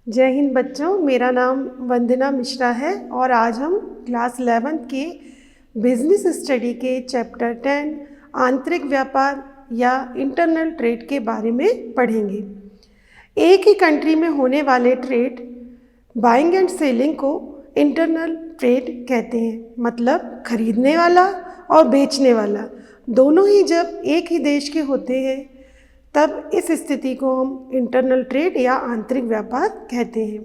जय हिंद बच्चों, मेरा नाम वंदना मिश्रा है और आज हम क्लास 11th के बिजनेस स्टडी के चैप्टर 10 आंतरिक व्यापार या इंटरनल ट्रेड के बारे में पढ़ेंगे। एक ही कंट्री में होने वाले ट्रेड बाइंग एंड सेलिंग को इंटरनल ट्रेड कहते हैं। मतलब खरीदने वाला और बेचने वाला दोनों ही जब एक ही देश के होते हैं तब इस स्थिति को हम इंटरनल ट्रेड या आंतरिक व्यापार कहते हैं।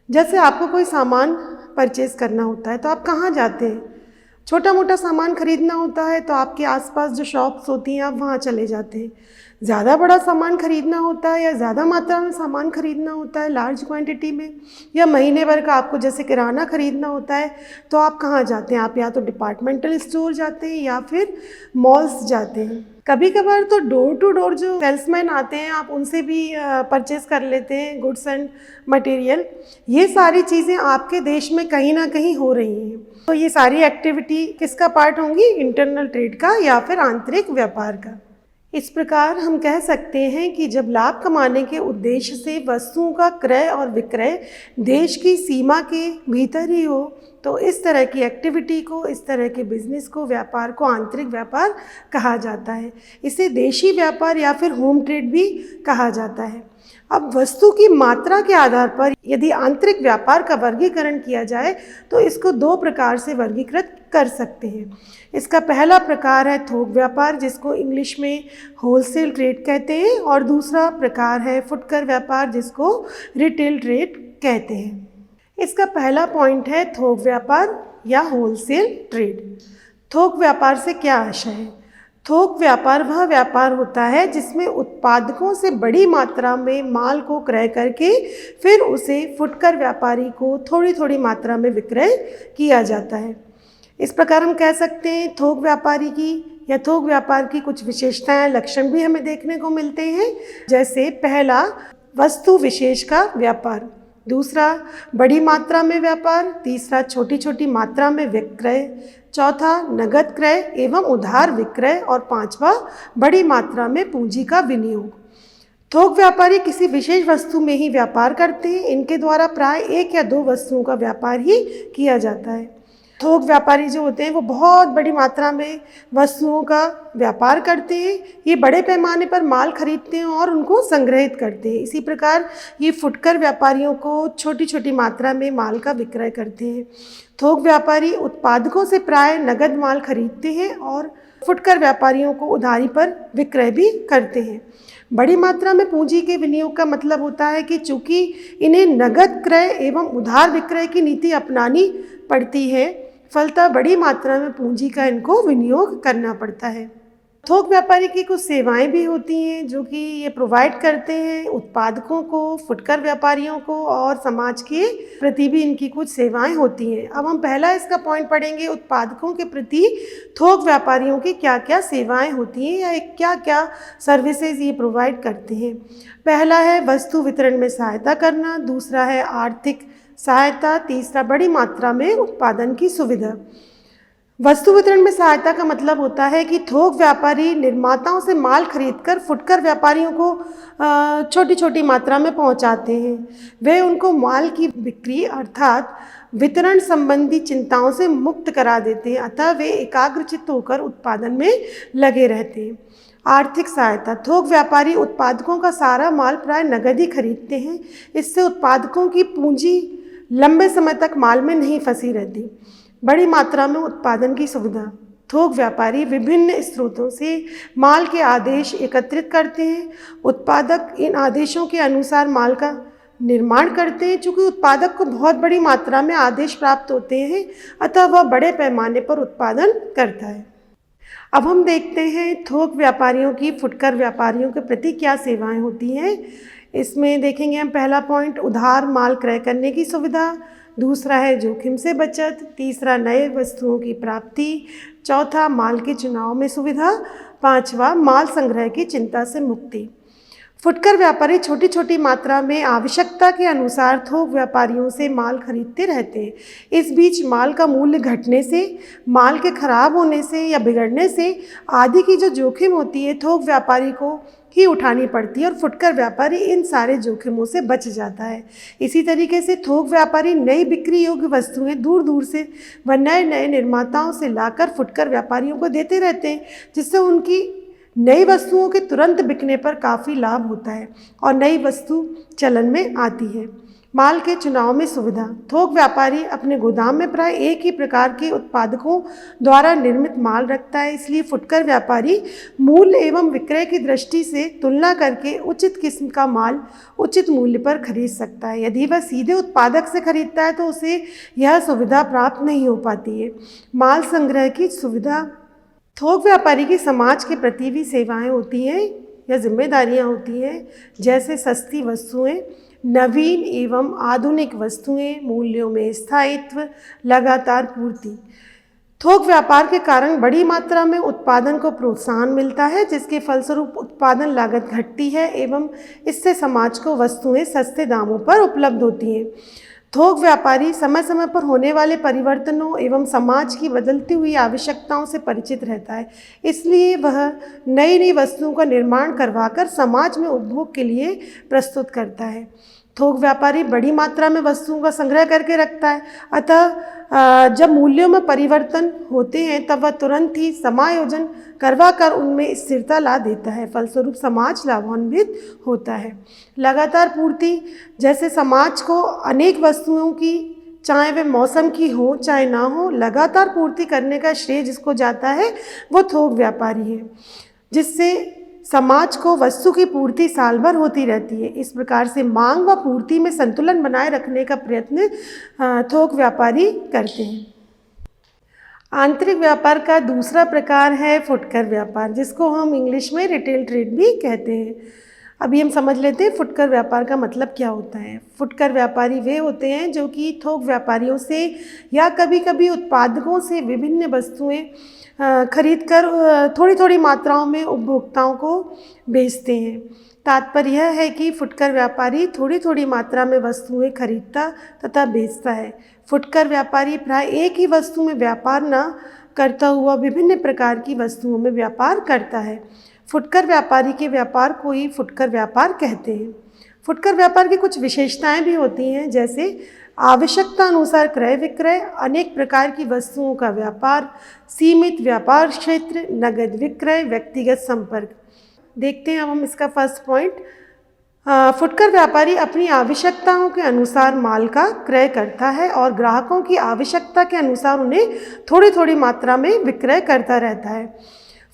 जैसे आपको कोई सामान परचेज़ करना होता है तो आप कहाँ जाते हैं? छोटा मोटा सामान खरीदना होता है तो आपके आसपास जो शॉप्स होती हैं आप वहाँ चले जाते हैं। ज़्यादा बड़ा सामान खरीदना होता है या ज़्यादा मात्रा में सामान खरीदना होता है लार्ज क्वांटिटी में, या महीने भर का आपको जैसे किराना खरीदना होता है तो आप कहाँ जाते हैं? आप या तो डिपार्टमेंटल स्टोर जाते हैं या फिर मॉल्स जाते हैं। कभी कभार तो डोर टू डोर जो सेल्समैन आते हैं आप उनसे भी परचेज़ कर लेते हैं गुड्स एंड मटेरियल। ये सारी चीज़ें आपके देश में कहीं ना कहीं हो रही हैं। तो ये सारी एक्टिविटी किसका पार्ट होंगी? इंटरनल ट्रेड का या फिर आंतरिक व्यापार का। इस प्रकार हम कह सकते हैं कि जब लाभ कमाने के उद्देश्य से वस्तुओं का क्रय और विक्रय देश की सीमा के भीतर ही हो तो इस तरह की एक्टिविटी को, इस तरह के बिजनेस को, व्यापार को आंतरिक व्यापार कहा जाता है। इसे देशी व्यापार या फिर होम ट्रेड भी कहा जाता है। अब वस्तु की मात्रा के आधार पर यदि आंतरिक व्यापार का वर्गीकरण किया जाए तो इसको दो प्रकार से वर्गीकृत कर सकते हैं। इसका पहला प्रकार है थोक व्यापार, जिसको इंग्लिश में होलसेल ट्रेड कहते हैं, और दूसरा प्रकार है फुटकर व्यापार, जिसको रिटेल ट्रेड कहते हैं। इसका पहला पॉइंट है थोक व्यापार या होलसेल ट्रेड। थोक व्यापार से क्या आशय है? थोक व्यापार वह व्यापार होता है जिसमें उत्पादकों से बड़ी मात्रा में माल को क्रय करके फिर उसे फुटकर व्यापारी को थोड़ी थोड़ी मात्रा में विक्रय किया जाता है। इस प्रकार हम कह सकते हैं थोक व्यापारी की या थोक व्यापार की कुछ विशेषताएं, लक्षण भी हमें देखने को मिलते हैं। जैसे पहला, वस्तु विशेष का व्यापार। दूसरा, बड़ी मात्रा में व्यापार। तीसरा, छोटी छोटी मात्रा में विक्रय। चौथा, नगद क्रय एवं उधार विक्रय। और पांचवा, बड़ी मात्रा में पूंजी का विनियोग। थोक व्यापारी किसी विशेष वस्तु में ही व्यापार करते हैं। इनके द्वारा प्राय एक या दो वस्तुओं का व्यापार ही किया जाता है। थोक व्यापारी जो होते हैं वो बहुत बड़ी मात्रा में वस्तुओं का व्यापार करते हैं। ये बड़े पैमाने पर माल खरीदते हैं और उनको संग्रहित करते हैं। इसी प्रकार ये फुटकर व्यापारियों को छोटी छोटी मात्रा में माल का विक्रय करते हैं। थोक व्यापारी उत्पादकों से प्राय नगद माल खरीदते हैं और फुटकर व्यापारियों को उधारी पर विक्रय भी करते हैं। बड़ी मात्रा में पूंजी के विनियोग का मतलब होता है कि चूंकि इन्हें नगद क्रय एवं उधार विक्रय की नीति अपनानी पड़ती है, फलतः बड़ी मात्रा में पूंजी का इनको विनियोग करना पड़ता है। थोक व्यापारी की कुछ सेवाएं भी होती हैं जो कि ये प्रोवाइड करते हैं उत्पादकों को, फुटकर व्यापारियों को, और समाज के प्रति भी इनकी कुछ सेवाएं होती हैं। अब हम पहला इसका पॉइंट पढ़ेंगे, उत्पादकों के प्रति थोक व्यापारियों की क्या क्या सेवाएं होती हैं या क्या क्या सर्विसेज ये प्रोवाइड करते हैं। पहला है वस्तु वितरण में सहायता करना। दूसरा है आर्थिक सहायता। तीसरा, बड़ी मात्रा में उत्पादन की सुविधा। वस्तु वितरण में सहायता का मतलब होता है कि थोक व्यापारी निर्माताओं से माल खरीदकर फुटकर व्यापारियों को छोटी छोटी मात्रा में पहुंचाते हैं। वे उनको माल की बिक्री अर्थात वितरण संबंधी चिंताओं से मुक्त करा देते हैं, अतः वे एकाग्रचित्त होकर उत्पादन में लगे रहते हैं। आर्थिक सहायता, थोक व्यापारी उत्पादकों का सारा माल प्राय नगद ही खरीदते हैं। इससे उत्पादकों की पूंजी लंबे समय तक माल में नहीं फंसी रहती। बड़ी मात्रा में उत्पादन की सुविधा, थोक व्यापारी विभिन्न स्रोतों से माल के आदेश एकत्रित करते हैं। उत्पादक इन आदेशों के अनुसार माल का निर्माण करते हैं। चूँकि उत्पादक को बहुत बड़ी मात्रा में आदेश प्राप्त होते हैं, अतः वह बड़े पैमाने पर उत्पादन करता है। अब हम देखते हैं थोक व्यापारियों की फुटकर व्यापारियों के प्रति क्या सेवाएं होती हैं। इसमें देखेंगे हम पहला पॉइंट, उधार माल क्रय करने की सुविधा। दूसरा है जोखिम से बचत। तीसरा, नए वस्तुओं की प्राप्ति। चौथा, माल के चुनाव में सुविधा। पांचवा, माल संग्रह की चिंता से मुक्ति। फुटकर व्यापारी छोटी छोटी मात्रा में आवश्यकता के अनुसार थोक व्यापारियों से माल खरीदते रहते हैं। इस बीच माल का मूल्य घटने से, माल के खराब होने से या बिगड़ने से आदि की जो जोखिम होती है थोक व्यापारी को ही उठानी पड़ती है और फुटकर व्यापारी इन सारे जोखिमों से बच जाता है। इसी तरीके से थोक व्यापारी नई बिक्री योग्य वस्तुएं दूर दूर से व नए नए निर्माताओं से लाकर फुटकर व्यापारियों को देते रहते हैं, जिससे उनकी नई वस्तुओं के तुरंत बिकने पर काफ़ी लाभ होता है और नई वस्तु चलन में आती है। माल के चुनाव में सुविधा। थोक व्यापारी अपने गोदाम में प्राय एक ही प्रकार के उत्पादकों द्वारा निर्मित माल रखता है, इसलिए फुटकर व्यापारी मूल्य एवं विक्रय की दृष्टि से तुलना करके उचित किस्म का माल उचित मूल्य पर खरीद सकता है। यदि वह सीधे उत्पादक से खरीदता है तो उसे यह सुविधा प्राप्त नहीं हो पाती है। माल संग्रह की सुविधा। थोक व्यापारी की समाज के प्रति भी सेवाएं होती हैं या जिम्मेदारियां होती हैं, जैसे सस्ती वस्तुएं, नवीन एवं आधुनिक वस्तुएं, मूल्यों में स्थायित्व, लगातार पूर्ति। थोक व्यापार के कारण बड़ी मात्रा में उत्पादन को प्रोत्साहन मिलता है, जिसके फलस्वरूप उत्पादन लागत घटती है एवं इससे समाज को वस्तुएं सस्ते दामों पर उपलब्ध होती हैं। थोक व्यापारी समय समय पर होने वाले परिवर्तनों एवं समाज की बदलती हुई आवश्यकताओं से परिचित रहता है, इसलिए वह नई नई वस्तुओं का निर्माण करवाकर समाज में उपभोग के लिए प्रस्तुत करता है। थोक व्यापारी बड़ी मात्रा में वस्तुओं का संग्रह करके रखता है, अतः जब मूल्यों में परिवर्तन होते हैं तब वह तुरंत ही समायोजन करवाकर उनमें स्थिरता ला देता है, फलस्वरूप समाज लाभान्वित होता है। लगातार पूर्ति। जैसे समाज को अनेक वस्तुओं की, चाहे वे मौसम की हो चाहे ना हो, लगातार पूर्ति करने का श्रेय जिसको जाता है वो थोक व्यापारी है, जिससे समाज को वस्तु की पूर्ति साल भर होती रहती है। इस प्रकार से मांग व पूर्ति में संतुलन बनाए रखने का प्रयत्न थोक व्यापारी करते हैं। आंतरिक व्यापार का दूसरा प्रकार है फुटकर व्यापार, जिसको हम इंग्लिश में रिटेल ट्रेड भी कहते हैं। अभी हम समझ लेते हैं फुटकर व्यापार का मतलब क्या होता है। फुटकर व्यापारी वे होते हैं जो कि थोक व्यापारियों से या कभी कभी उत्पादकों से विभिन्न वस्तुएं खरीद कर थोड़ी थोड़ी मात्राओं में उपभोक्ताओं को बेचते हैं। तात्पर्य यह है कि फुटकर व्यापारी थोड़ी थोड़ी मात्रा में वस्तुएं खरीदता तथा बेचता है। फुटकर व्यापारी प्राय एक ही वस्तु में व्यापार न करता हुआ विभिन्न प्रकार की वस्तुओं में व्यापार करता है। फुटकर व्यापारी के व्यापार को ही फुटकर व्यापार कहते हैं। फुटकर व्यापार की कुछ विशेषताएं भी होती हैं, जैसे आवश्यकता अनुसार क्रय विक्रय, अनेक प्रकार की वस्तुओं का व्यापार, सीमित व्यापार क्षेत्र, नगद विक्रय, व्यक्तिगत संपर्क। देखते हैं अब हम इसका फर्स्ट पॉइंट। फुटकर व्यापारी अपनी आवश्यकताओं के अनुसार माल का क्रय करता है और ग्राहकों की आवश्यकता के अनुसार उन्हें थोड़ी थोड़ी मात्रा में विक्रय करता रहता है।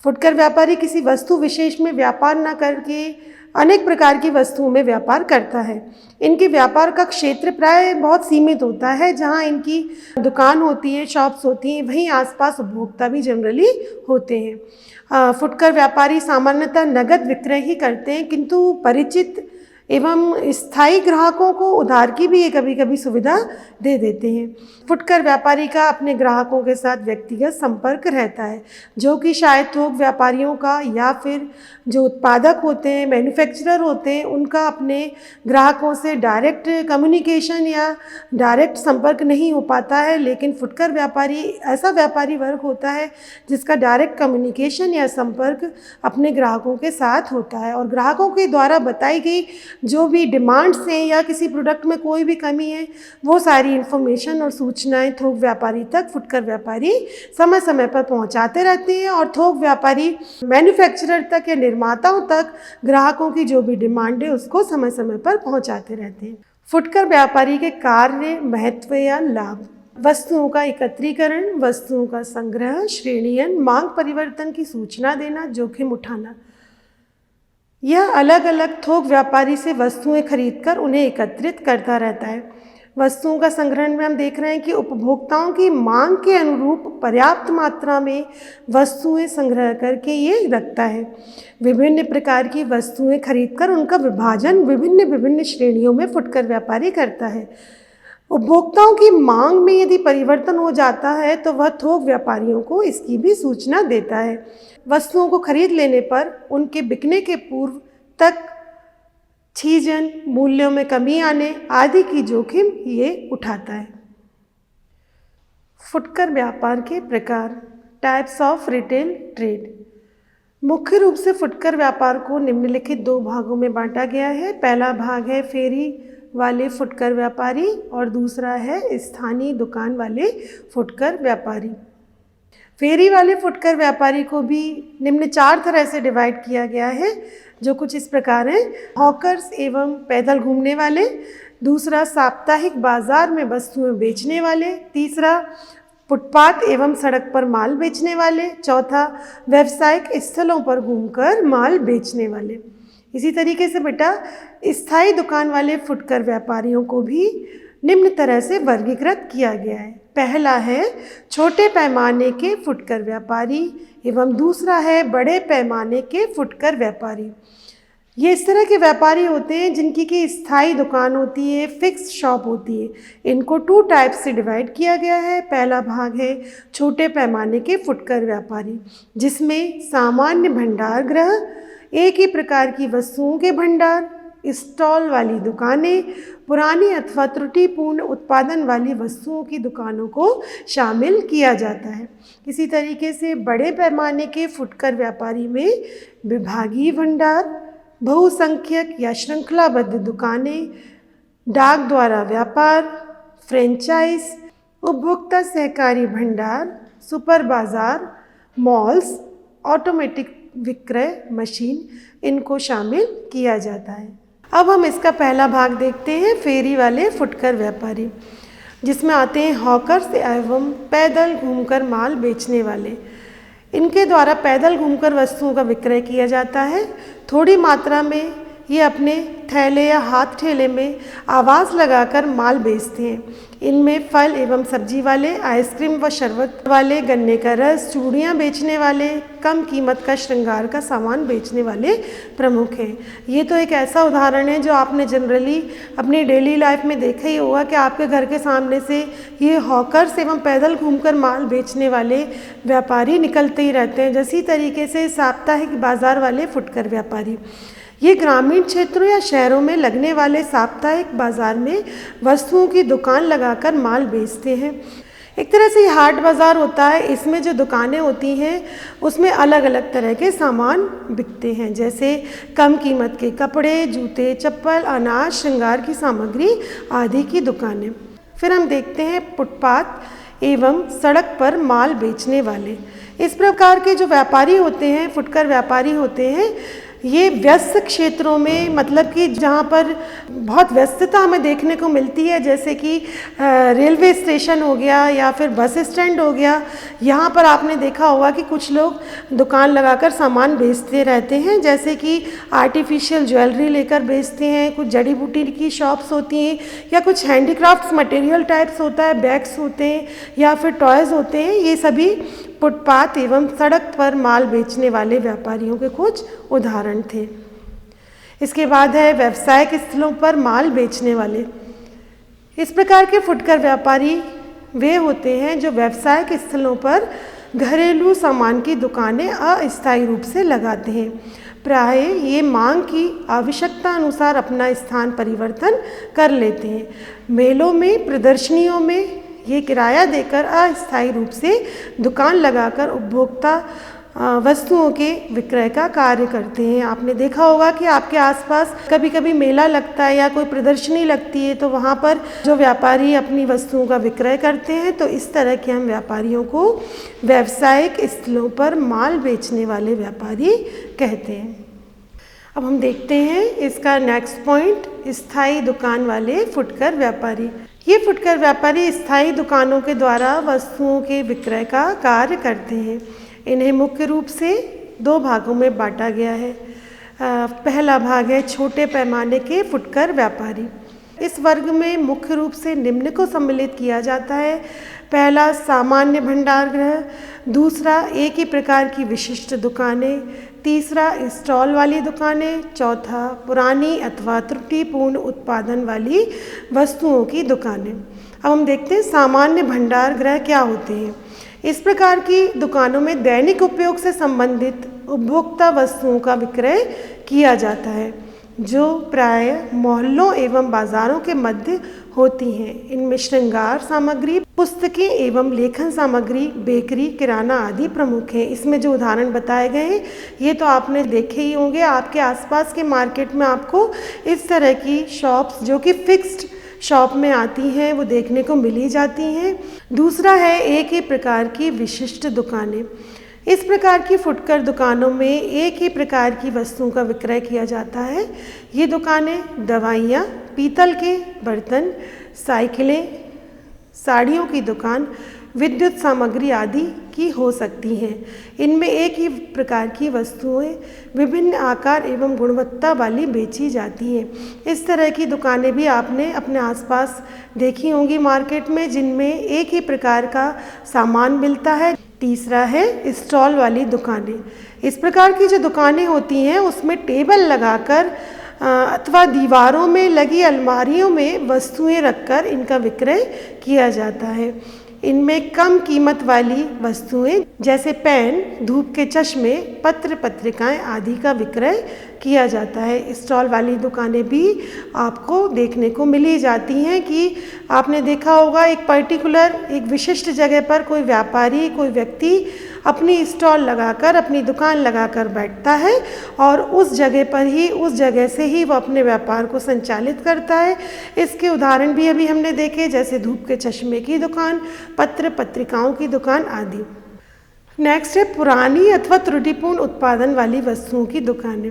फुटकर व्यापारी किसी वस्तु विशेष में व्यापार न करके अनेक प्रकार की वस्तुओं में व्यापार करता है। इनके व्यापार का क्षेत्र प्राय बहुत सीमित होता है। जहां इनकी दुकान होती है, शॉप्स होती हैं, वहीं आसपास उपभोक्ता भी जनरली होते हैं। फुटकर व्यापारी सामान्यतः नगद विक्रय ही करते हैं, किंतु परिचित एवं स्थायी ग्राहकों को उधार की भी ये कभी कभी सुविधा दे देते हैं। फुटकर व्यापारी का अपने ग्राहकों के साथ व्यक्तिगत संपर्क रहता है, जो कि शायद थोक व्यापारियों का या फिर जो उत्पादक होते हैं, मैन्युफैक्चरर होते हैं, उनका अपने ग्राहकों से डायरेक्ट कम्युनिकेशन या डायरेक्ट संपर्क नहीं हो पाता है। लेकिन फुटकर व्यापारी ऐसा व्यापारी वर्ग होता है जिसका डायरेक्ट कम्युनिकेशन या संपर्क अपने ग्राहकों के साथ होता है और ग्राहकों के द्वारा बताई गई जो भी डिमांड्स हैं या किसी प्रोडक्ट में कोई भी कमी है, वो सारी इन्फॉर्मेशन और सूचनाएं थोक व्यापारी तक फुटकर व्यापारी समय समय पर पहुंचाते रहते हैं और थोक व्यापारी मैन्युफैक्चरर तक या निर्माताओं तक ग्राहकों की जो भी डिमांड है उसको समय समय पर पहुंचाते रहते हैं। फुटकर व्यापारी के कार्य, महत्व या लाभ। वस्तुओं का एकत्रीकरण, वस्तुओं का संग्रह, श्रेणीयन, मांग परिवर्तन की सूचना देना, जोखिम उठाना। यह अलग अलग थोक व्यापारी से वस्तुएं खरीदकर उन्हें एकत्रित करता रहता है। वस्तुओं का संग्रहण में हम देख रहे हैं कि उपभोक्ताओं की मांग के अनुरूप पर्याप्त मात्रा में वस्तुएं संग्रह करके ये रखता है। विभिन्न प्रकार की वस्तुएं खरीदकर उनका विभाजन विभिन्न विभिन्न श्रेणियों में फुटकर व्यापारी करता है। उपभोक्ताओं की मांग में यदि परिवर्तन हो जाता है तो वह थोक व्यापारियों को इसकी भी सूचना देता है। वस्तुओं को खरीद लेने पर उनके बिकने के पूर्व तक छीजन, मूल्यों में कमी आने आदि की जोखिम ये उठाता है। फुटकर व्यापार के प्रकार, टाइप्स ऑफ रिटेल ट्रेड। मुख्य रूप से फुटकर व्यापार को निम्नलिखित दो भागों में बांटा गया है। पहला भाग है फेरी वाले फुटकर व्यापारी और दूसरा है स्थानीय दुकान वाले फुटकर व्यापारी। फेरी वाले फुटकर व्यापारी को भी निम्न 4 तरह से डिवाइड किया गया है, जो कुछ इस प्रकार हैं। हॉकर्स एवं पैदल घूमने वाले, दूसरा साप्ताहिक बाजार में वस्तुएं बेचने वाले, तीसरा फुटपाथ एवं सड़क पर माल बेचने वाले, चौथा व्यावसायिक स्थलों पर घूमकर माल बेचने वाले। इसी तरीके से बेटा स्थायी दुकान वाले फुटकर व्यापारियों को भी निम्न तरह से वर्गीकृत किया गया है। पहला है छोटे पैमाने के फुटकर व्यापारी एवं दूसरा है बड़े पैमाने के फुटकर व्यापारी। ये इस तरह के व्यापारी होते हैं जिनकी की स्थायी दुकान होती है, फिक्स शॉप होती है। इनको 2 टाइप से डिवाइड किया गया है। पहला भाग है छोटे पैमाने के फुटकर व्यापारी, जिसमें सामान्य भंडार गृह, एक ही प्रकार की वस्तुओं के भंडार, स्टॉल वाली दुकानें, पुरानी अथवा त्रुटिपूर्ण उत्पादन वाली वस्तुओं की दुकानों को शामिल किया जाता है। इसी तरीके से बड़े पैमाने के फुटकर व्यापारी में विभागीय भंडार, बहुसंख्यक या श्रृंखलाबद्ध दुकानें, डाक द्वारा व्यापार, फ्रेंचाइज, उपभोक्ता सहकारी भंडार, सुपर बाजार, मॉल्स, ऑटोमेटिक विक्रय मशीन, इनको शामिल किया जाता है। अब हम इसका पहला भाग देखते हैं, फेरी वाले फुटकर व्यापारी, जिसमें आते हैं हॉकर्स एवं पैदल घूमकर माल बेचने वाले। इनके द्वारा पैदल घूमकर वस्तुओं का विक्रय किया जाता है। थोड़ी मात्रा में ये अपने थैले या हाथ ठेले में आवाज़ लगाकर माल बेचते हैं। इनमें फल एवं सब्जी वाले, आइसक्रीम व शरबत वाले, गन्ने का रस, चूड़ियाँ बेचने वाले, कम कीमत का श्रृंगार का सामान बेचने वाले प्रमुख हैं। ये तो एक ऐसा उदाहरण है जो आपने जनरली अपनी डेली लाइफ में देखा ही होगा कि आपके घर के सामने से ये हॉकर्स एवं पैदल घूमकर माल बेचने वाले व्यापारी निकलते ही रहते हैं। जैसी तरीके से साप्ताहिक बाजार वाले फुटकर व्यापारी, ये ग्रामीण क्षेत्रों या शहरों में लगने वाले साप्ताहिक बाजार में वस्तुओं की दुकान लगाकर माल बेचते हैं। एक तरह से हाट बाज़ार होता है। इसमें जो दुकानें होती हैं उसमें अलग अलग तरह के सामान बिकते हैं, जैसे कम कीमत के कपड़े, जूते, चप्पल, अनाज, श्रृंगार की सामग्री आदि की दुकानें। फिर हम देखते हैं फुटपाथ एवं सड़क पर माल बेचने वाले। इस प्रकार के जो व्यापारी होते हैं, फुटकर व्यापारी होते हैं, ये व्यस्त क्षेत्रों में, मतलब कि जहाँ पर बहुत व्यस्तता हमें देखने को मिलती है, जैसे कि रेलवे स्टेशन हो गया या फिर बस स्टैंड हो गया, यहाँ पर आपने देखा होगा कि कुछ लोग दुकान लगाकर सामान बेचते रहते हैं, जैसे कि आर्टिफिशियल ज्वेलरी लेकर बेचते हैं, कुछ जड़ी बूटी की शॉप्स होती हैं, या कुछ हैंडीक्राफ्ट्स मटेरियल टाइप्स होता है, बैग्स होते हैं या फिर टॉयज़ होते हैं। ये सभी फुटपाथ एवं सड़क पर माल बेचने वाले व्यापारियों के कुछ उदाहरण थे। इसके बाद है व्यावसायिक स्थलों पर माल बेचने वाले। इस प्रकार के फुटकर व्यापारी वे होते हैं जो व्यावसायिक स्थलों पर घरेलू सामान की दुकानें अस्थायी रूप से लगाते हैं। प्रायः ये मांग की आवश्यकता अनुसार अपना स्थान परिवर्तन कर लेते हैं। मेलों में, प्रदर्शनियों में ये किराया देकर अस्थायी रूप से दुकान लगाकर उपभोक्ता वस्तुओं के विक्रय का कार्य करते हैं। आपने देखा होगा कि आपके आसपास कभी कभी मेला लगता है या कोई प्रदर्शनी लगती है, तो वहाँ पर जो व्यापारी अपनी वस्तुओं का विक्रय करते हैं, तो इस तरह के हम व्यापारियों को व्यावसायिक स्थलों पर माल बेचने वाले व्यापारी कहते हैं। अब हम देखते हैं इसका नेक्स्ट पॉइंट, स्थायी दुकान वाले फुटकर व्यापारी। ये फुटकर व्यापारी स्थायी दुकानों के द्वारा वस्तुओं के विक्रय का कार्य करते हैं। इन्हें मुख्य रूप से 2 भागों में बांटा गया है। पहला भाग है छोटे पैमाने के फुटकर व्यापारी। इस वर्ग में मुख्य रूप से निम्न को सम्मिलित किया जाता है। पहला सामान्य भंडार गृह, दूसरा एक ही प्रकार की विशिष्ट दुकानें, तीसरा स्टॉल वाली दुकानें, चौथा पुरानी अथवा त्रुटिपूर्ण उत्पादन वाली वस्तुओं की दुकानें। अब हम देखते हैं सामान्य भंडार गृह क्या होते हैं। इस प्रकार की दुकानों में दैनिक उपयोग से संबंधित उपभोक्ता वस्तुओं का विक्रय किया जाता है, जो प्रायः मोहल्लों एवं बाज़ारों के मध्य होती हैं। इनमें श्रृंगार सामग्री, पुस्तकें एवं लेखन सामग्री, बेकरी, किराना आदि प्रमुख हैं। इसमें जो उदाहरण बताए गए हैं ये तो आपने देखे ही होंगे। आपके आसपास के मार्केट में आपको इस तरह की शॉप्स जो कि फिक्स्ड शॉप में आती हैं वो देखने को मिल ही जाती हैं। दूसरा है एक ही प्रकार की विशिष्ट दुकानें। इस प्रकार की फुटकर दुकानों में एक ही प्रकार की वस्तुओं का विक्रय किया जाता है। ये दुकानें दवाइयाँ, पीतल के बर्तन, साइकिलें, साड़ियों की दुकान, विद्युत सामग्री आदि की हो सकती हैं। इनमें एक ही प्रकार की वस्तुएं विभिन्न आकार एवं गुणवत्ता वाली बेची जाती हैं। इस तरह की दुकानें भी आपने अपने आसपास देखी होंगी मार्केट में, जिनमें एक ही प्रकार का सामान मिलता है। तीसरा है स्टॉल वाली दुकानें। इस प्रकार की जो दुकानें होती हैं उसमें टेबल लगाकर अथवा दीवारों में लगी अलमारियों में वस्तुएं रखकर इनका विक्रय किया जाता है। इनमें कम कीमत वाली वस्तुएं जैसे पेन, धूप के चश्मे, पत्र पत्रिकाएं आदि का विक्रय किया जाता है। स्टॉल वाली दुकानें भी आपको देखने को मिली जाती हैं कि आपने देखा होगा एक पर्टिकुलर एक विशिष्ट जगह पर कोई व्यापारी, कोई व्यक्ति अपनी स्टॉल लगाकर, अपनी दुकान लगाकर बैठता है और उस जगह पर ही, उस जगह से ही वो अपने व्यापार को संचालित करता है। इसके उदाहरण भी अभी हमने देखे, जैसे धूप के चश्मे की दुकान, पत्र पत्रिकाओं की दुकान आदि। नेक्स्ट है पुरानी अथवा त्रुटिपूर्ण उत्पादन वाली वस्तुओं की दुकानें।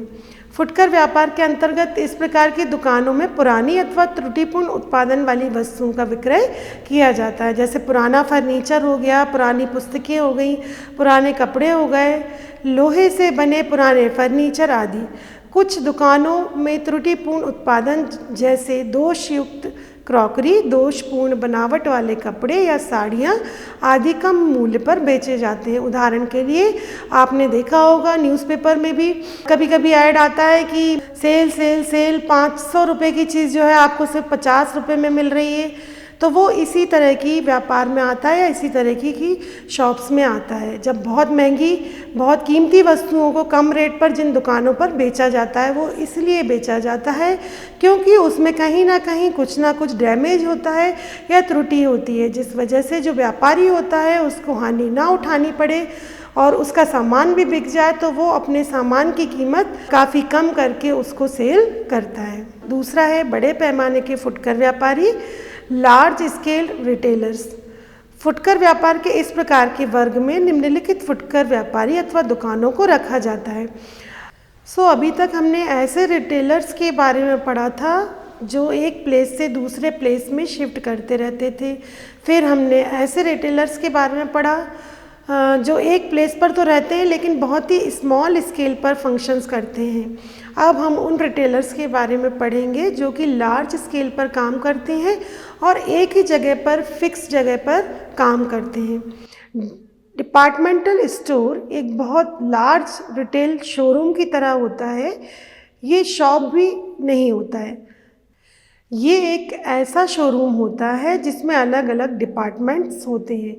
फुटकर व्यापार के अंतर्गत इस प्रकार की दुकानों में पुरानी अथवा त्रुटिपूर्ण उत्पादन वाली वस्तुओं का विक्रय किया जाता है। जैसे पुराना फर्नीचर हो गया, पुरानी पुस्तकें हो गई, पुराने कपड़े हो गए, लोहे से बने पुराने फर्नीचर आदि। कुछ दुकानों में त्रुटिपूर्ण उत्पादन जैसे दोषयुक्त क्रॉकरी, दोषपूर्ण बनावट वाले कपड़े या साड़ियाँ आदि कम मूल्य पर बेचे जाते हैं। उदाहरण के लिए आपने देखा होगा न्यूज़पेपर में भी कभी कभी ऐड आता है कि सेल सेल सेल, 500 रुपये की चीज़ जो है आपको सिर्फ 50 रुपये में मिल रही है। तो वो इसी तरह की व्यापार में आता है या इसी तरह की शॉप्स में आता है। जब बहुत महंगी, बहुत कीमती वस्तुओं को कम रेट पर जिन दुकानों पर बेचा जाता है वो इसलिए बेचा जाता है क्योंकि उसमें कहीं ना कहीं कुछ ना कुछ डैमेज होता है या त्रुटि होती है, जिस वजह से जो व्यापारी होता है उसको हानि ना उठानी पड़े और उसका सामान भी बिक जाए तो वो अपने सामान की कीमत काफ़ी कम करके उसको सेल करता है। दूसरा है बड़े पैमाने के फुटकर व्यापारी, लार्ज स्केल रिटेलर्स। फुटकर व्यापार के इस प्रकार के वर्ग में निम्नलिखित फुटकर व्यापारी अथवा दुकानों को रखा जाता है। अभी तक हमने ऐसे रिटेलर्स के बारे में पढ़ा था जो एक प्लेस से दूसरे प्लेस में शिफ्ट करते रहते थे। फिर हमने ऐसे रिटेलर्स के बारे में पढ़ा जो एक प्लेस पर तो रहते हैं लेकिन बहुत ही स्मॉल स्केल पर फंक्शंस करते हैं। अब हम उन रिटेलर्स के बारे में पढ़ेंगे जो कि लार्ज स्केल पर काम करते हैं और एक ही जगह पर, फिक्स जगह पर काम करते हैं। डिपार्टमेंटल स्टोर एक बहुत लार्ज रिटेल शोरूम की तरह होता है। ये शॉप भी नहीं होता है, ये एक ऐसा शोरूम होता है जिसमें अलग अलग डिपार्टमेंट्स होते हैं।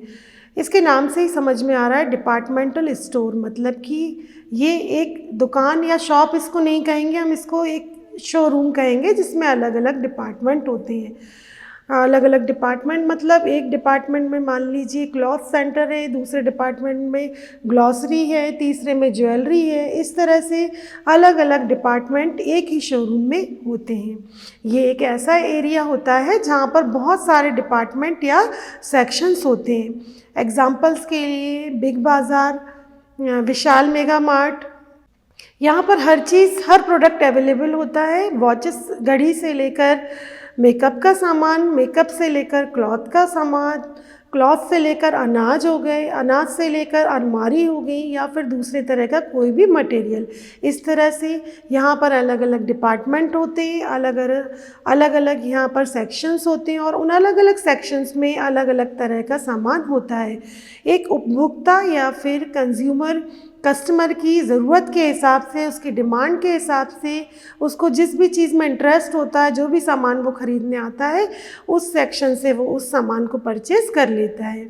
इसके नाम से ही समझ में आ रहा है डिपार्टमेंटल स्टोर मतलब कि ये एक दुकान या शॉप इसको नहीं कहेंगे, हम इसको एक शोरूम कहेंगे जिसमें अलग अलग डिपार्टमेंट होते हैं। अलग अलग डिपार्टमेंट मतलब एक डिपार्टमेंट में मान लीजिए क्लॉथ सेंटर है, दूसरे डिपार्टमेंट में ग्लॉसरी है, तीसरे में ज्वेलरी है। इस तरह से अलग अलग डिपार्टमेंट एक ही शोरूम में होते हैं। ये एक ऐसा एरिया होता है जहाँ पर बहुत सारे डिपार्टमेंट या सेक्शंस होते हैं। एग्जाम्पल्स के लिए बिग बाज़ार, विशाल मेगा मार्ट, यहाँ पर हर चीज़, हर प्रोडक्ट अवेलेबल होता है। वॉचेस, घड़ी से लेकर मेकअप का सामान, मेकअप से लेकर क्लॉथ का सामान, क्लॉथ से लेकर अनाज हो गए, अनाज से लेकर अलमारी हो गई या फिर दूसरे तरह का कोई भी मटेरियल। इस तरह से यहाँ पर अलग अलग डिपार्टमेंट होते हैं, अलग अलग यहाँ पर सेक्शंस होते हैं और उन अलग अलग सेक्शंस में अलग अलग तरह का सामान होता है। एक उपभोक्ता या फिर कस्टमर की ज़रूरत के हिसाब से, उसकी डिमांड के हिसाब से, उसको जिस भी चीज़ में इंटरेस्ट होता है, जो भी सामान वो ख़रीदने आता है, उस सेक्शन से वो उस सामान को परचेज़ कर लेता है।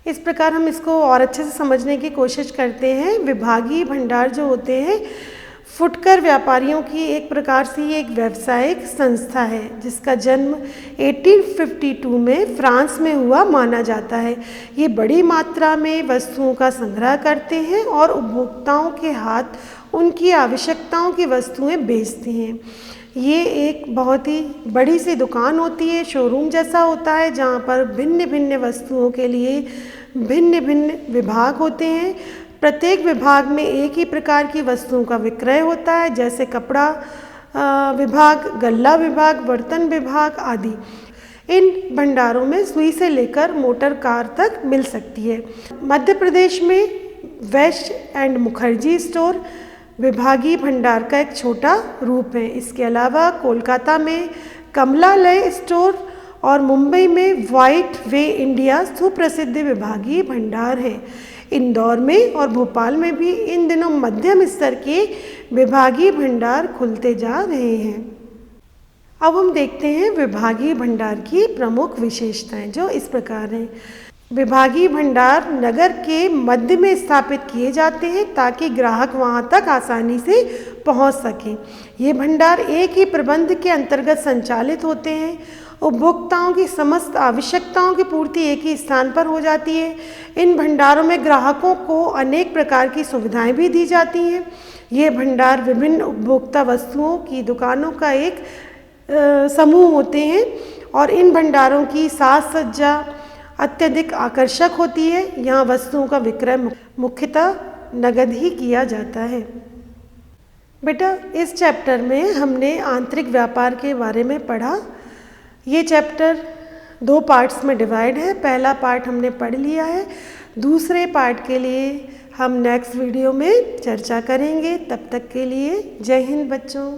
इस प्रकार हम इसको और अच्छे से समझने की कोशिश करते हैं। विभागीय भंडार जो होते हैं, फुटकर व्यापारियों की एक प्रकार से ये एक व्यावसायिक संस्था है जिसका जन्म 1852 में फ्रांस में हुआ माना जाता है। ये बड़ी मात्रा में वस्तुओं का संग्रह करते हैं और उपभोक्ताओं के हाथ उनकी आवश्यकताओं की वस्तुएं बेचते हैं। ये एक बहुत ही बड़ी सी दुकान होती है, शोरूम जैसा होता है, जहाँ पर भिन्न भिन्न वस्तुओं के लिए भिन्न भिन्न विभाग होते हैं। प्रत्येक विभाग में एक ही प्रकार की वस्तुओं का विक्रय होता है, जैसे कपड़ा विभाग, गल्ला विभाग, बर्तन विभाग आदि। इन भंडारों में सुई से लेकर मोटर कार तक मिल सकती है। मध्य प्रदेश में वेस्ट एंड मुखर्जी स्टोर विभागीय भंडार का एक छोटा रूप है। इसके अलावा कोलकाता में कमलालय स्टोर और मुंबई में व्हाइट वे इंडिया सुप्रसिद्ध विभागीय भंडार है। इंदौर में और भोपाल में भी इन दिनों मध्यम स्तर के विभागीय भंडार खुलते जा रहे हैं। अब हम देखते हैं विभागीय भंडार की प्रमुख विशेषताएं, जो इस प्रकार हैं। विभागीय भंडार नगर के मध्य में स्थापित किए जाते हैं ताकि ग्राहक वहां तक आसानी से पहुंच सकें। ये भंडार एक ही प्रबंध के अंतर्गत संचालित होते हैं। उपभोक्ताओं की समस्त आवश्यकताओं की पूर्ति एक ही स्थान पर हो जाती है। इन भंडारों में ग्राहकों को अनेक प्रकार की सुविधाएं भी दी जाती हैं। ये भंडार विभिन्न उपभोक्ता वस्तुओं की दुकानों का एक समूह होते हैं और इन भंडारों की साज सज्जा अत्यधिक आकर्षक होती है। यहाँ वस्तुओं का विक्रय मुख्यतः नगद ही किया जाता है। बेटा, इस चैप्टर में हमने आंतरिक व्यापार के बारे में पढ़ा। ये चैप्टर 2 पार्ट्स में डिवाइड है। पहला पार्ट हमने पढ़ लिया है। दूसरे पार्ट के लिए हम नेक्स्ट वीडियो में चर्चा करेंगे। तब तक के लिए जय हिंद बच्चों।